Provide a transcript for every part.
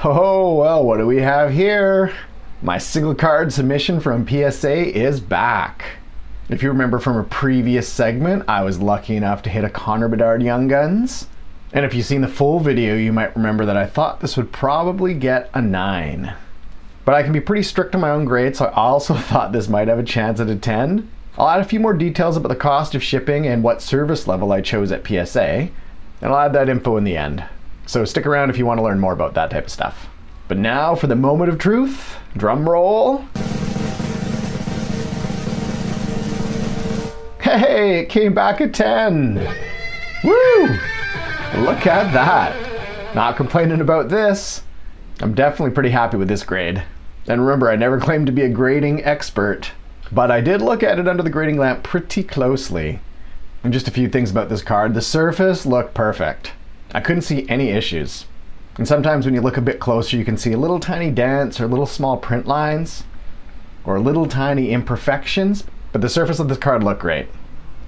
Oh, well, what do we have here? My single card submission from PSA is back. If you remember from a previous segment, I was lucky enough to hit a Connor Bedard Young Guns. And if you've seen the full video, you might remember that I thought this would probably get a 9. But I can be pretty strict on my own grade, so I also thought this might have a chance at a 10. I'll add a few more details about the cost of shipping and what service level I chose at PSA, and I'll add that info in the end. So stick around if you want to learn more about that type of stuff. But now for the moment of truth. Drum roll. Hey, it came back a 10. Woo! Look at that. Not complaining about this. I'm definitely pretty happy with this grade. And remember, I never claimed to be a grading expert, but I did look at it under the grading lamp pretty closely. And just a few things about this card. The surface looked perfect. I couldn't see any issues. And sometimes when you look a bit closer, you can see a little tiny dents or little small print lines or little tiny imperfections, but the surface of this card looked great.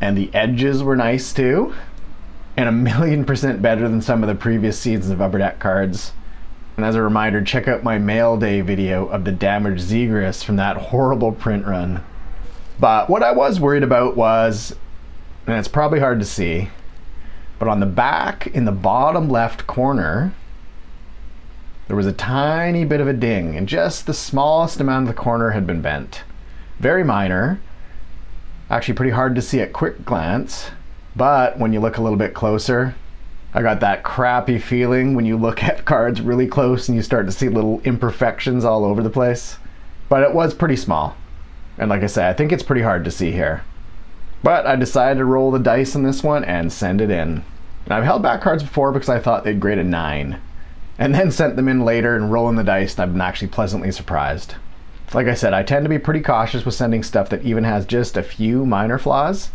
And the edges were nice too, and 1,000,000% better than some of the previous seasons of Upper Deck cards. And as a reminder, check out my mail day video of the damaged Zegras from that horrible print run. But what I was worried about was, and it's probably hard to see, but on the back in the bottom left corner, there was a tiny bit of a ding, and just the smallest amount of the corner had been bent. Very minor, actually pretty hard to see at quick glance, but when you look a little bit closer, I got that crappy feeling when you look at cards really close and you start to see little imperfections all over the place. But it was pretty small. And like I say, I think it's pretty hard to see here. But I decided to roll the dice on this one and send it in. And I've held back cards before because I thought they'd grade a 9. And then sent them in later and rolling the dice, and I've been actually pleasantly surprised. Like I said, I tend to be pretty cautious with sending stuff that even has just a few minor flaws.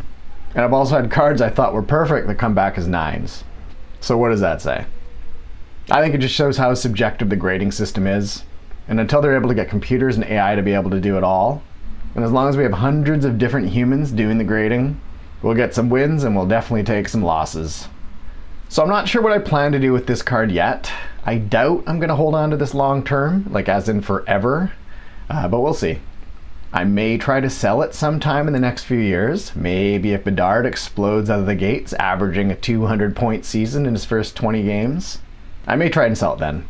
And I've also had cards I thought were perfect that come back as 9s. So what does that say? I think it just shows how subjective the grading system is. And until they're able to get computers and AI to be able to do it all, and as long as we have hundreds of different humans doing the grading, we'll get some wins and we'll definitely take some losses. So I'm not sure what I plan to do with this card yet. I doubt I'm going to hold on to this long term, like as in forever, but we'll see. I may try to sell it sometime in the next few years. Maybe if Bedard explodes out of the gates, averaging a 200-point season in his first 20 games. I may try and sell it then.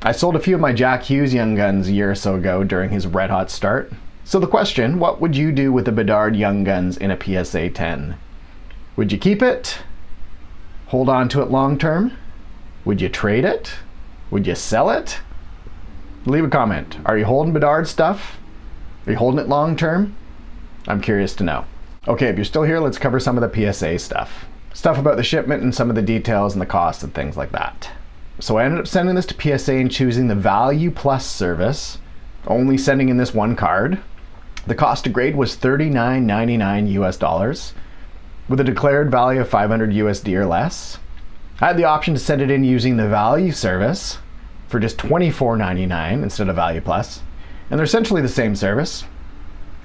I sold a few of my Jack Hughes Young Guns a year or so ago during his red-hot start. So the question, what would you do with the Bedard Young Guns in a PSA 10? Would you keep it? Hold on to it long term? Would you trade it? Would you sell it? Leave a comment. Are you holding Bedard stuff? Are you holding it long term? I'm curious to know. Okay, if you're still here, let's cover some of the PSA stuff. Stuff about the shipment and some of the details and the cost and things like that. So I ended up sending this to PSA and choosing the Value Plus service, only sending in this one card. The cost to grade was $39.99 US, with a declared value of 500 USD or less. I had the option to send it in using the Value service for just $24.99 instead of Value Plus. And they're essentially the same service.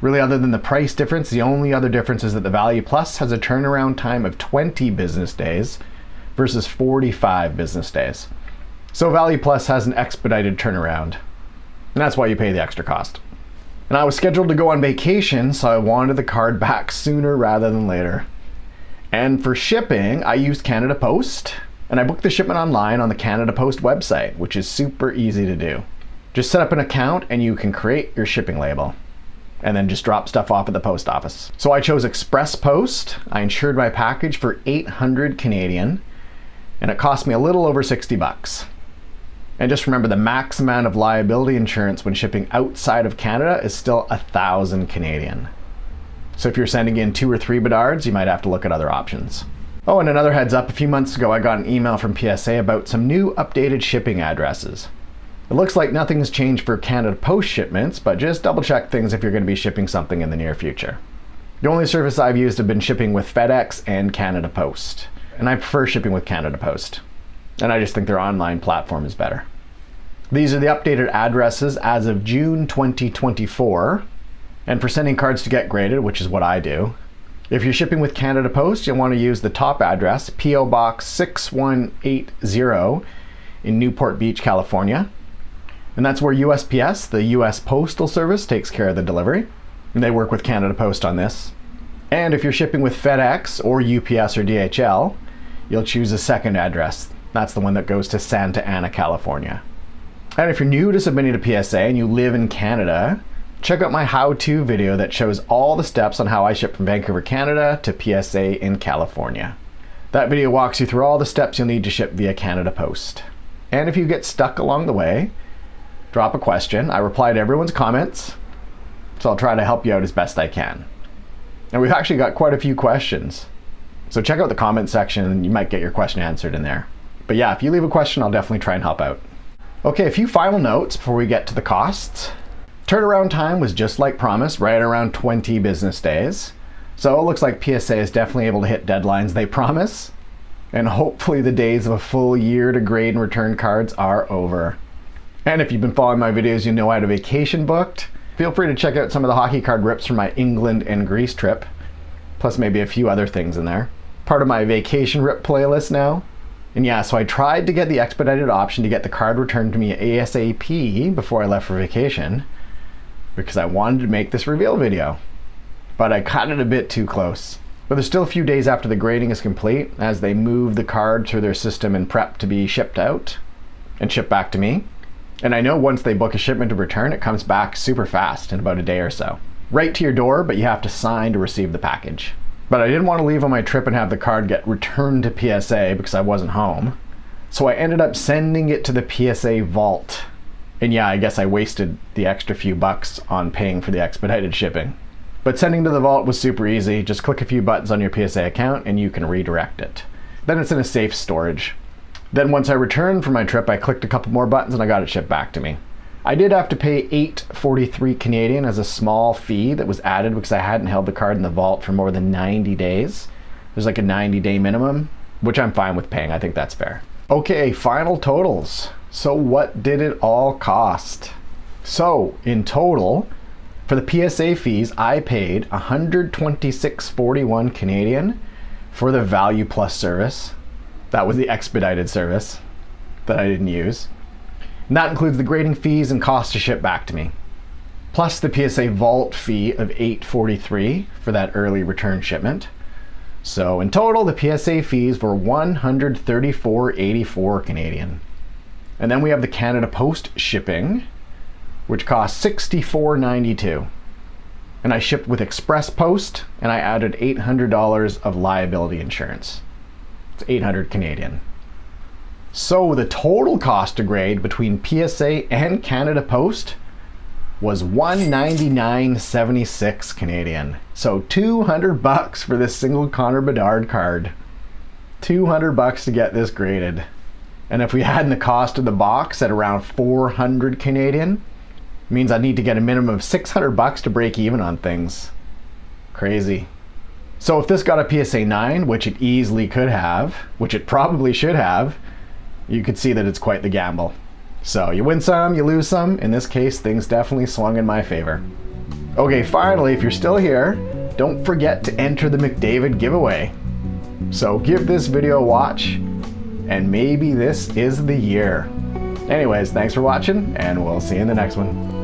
Really, other than the price difference, the only other difference is that the Value Plus has a turnaround time of 20 business days versus 45 business days. So Value Plus has an expedited turnaround, and that's why you pay the extra cost. And I was scheduled to go on vacation, so I wanted the card back sooner rather than later. And for shipping, I used Canada Post, and I booked the shipment online on the Canada Post website, which is super easy to do. Just set up an account and you can create your shipping label and then just drop stuff off at the post office. So I chose Express Post. I insured my package for 800 Canadian, and it cost me a little over 60 bucks. And just remember, the max amount of liability insurance when shipping outside of Canada is still 1,000 Canadian. So if you're sending in 2 or 3 Bedards, you might have to look at other options. Oh, and another heads up, a few months ago I got an email from PSA about some new updated shipping addresses. It looks like nothing's changed for Canada Post shipments, but just double check things if you're going to be shipping something in the near future. The only service I've used have been shipping with FedEx and Canada Post, and I prefer shipping with Canada Post. And I just think their online platform is better. These are the updated addresses as of June 2024, and for sending cards to get graded, which is what I do. If you're shipping with Canada Post, you'll want to use the top address, P.O. Box 6180 in Newport Beach, California. And that's where USPS, the US Postal Service, takes care of the delivery. And they work with Canada Post on this. And if you're shipping with FedEx or UPS or DHL, you'll choose a second address. That's the one that goes to Santa Ana, California. And if you're new to submitting to PSA and you live in Canada, check out my how-to video that shows all the steps on how I ship from Vancouver, Canada to PSA in California. That video walks you through all the steps you'll need to ship via Canada Post. And if you get stuck along the way, drop a question. I reply to everyone's comments, so I'll try to help you out as best I can. And we've actually got quite a few questions. So check out the comment section and you might get your question answered in there. But yeah, if you leave a question, I'll definitely try and help out. Okay, a few final notes before we get to the costs. Turnaround time was just like promised, right around 20 business days. So it looks like PSA is definitely able to hit deadlines they promise. And hopefully the days of a full year to grade and return cards are over. And if you've been following my videos, you know I had a vacation booked. Feel free to check out some of the hockey card rips from my England and Greece trip, plus maybe a few other things in there. Part of my vacation rip playlist now. And yeah, so I tried to get the expedited option to get the card returned to me ASAP before I left for vacation, because I wanted to make this reveal video. But I cut it a bit too close. But there's still a few days after the grading is complete, as they move the card through their system and prep to be shipped out and shipped back to me. And I know once they book a shipment to return, it comes back super fast in about a day or so. Right to your door, but you have to sign to receive the package. But I didn't want to leave on my trip and have the card get returned to PSA because I wasn't home. So I ended up sending it to the PSA vault. And yeah, I guess I wasted the extra few bucks on paying for the expedited shipping. But sending to the vault was super easy. Just click a few buttons on your PSA account and you can redirect it. Then it's in a safe storage. Then once I returned from my trip, I clicked a couple more buttons and I got it shipped back to me. I did have to pay $8.43 Canadian as a small fee that was added because I hadn't held the card in the vault for more than 90 days. There's like a 90-day minimum, which I'm fine with paying. I think that's fair. Okay, final totals. So what did it all cost? So in total, for the PSA fees, I paid $126.41 Canadian for the Value Plus service. That was the expedited service that I didn't use. And that includes the grading fees and cost to ship back to me, plus the PSA vault fee of $8.43 for that early return shipment. So in total, the PSA fees were $134.84 Canadian. And then we have the Canada Post shipping, which cost $64.92. And I shipped with Express Post, and I added $800 of liability insurance. It's $800 Canadian. So the total cost to grade between PSA and Canada Post was $199.76 Canadian. So $200 for this single Connor Bedard card. $200 to get this graded. And if we had the cost of the box at around $400 Canadian, means I need to get a minimum of $600 to break even on things. Crazy. So if this got a PSA 9, which it easily could have, which it probably should have, you could see that it's quite the gamble. So you win some, you lose some. In this case, things definitely swung in my favor. Okay, finally, if you're still here, don't forget to enter the McDavid giveaway. So give this video a watch, and maybe this is the year. Anyways, thanks for watching, and we'll see you in the next one.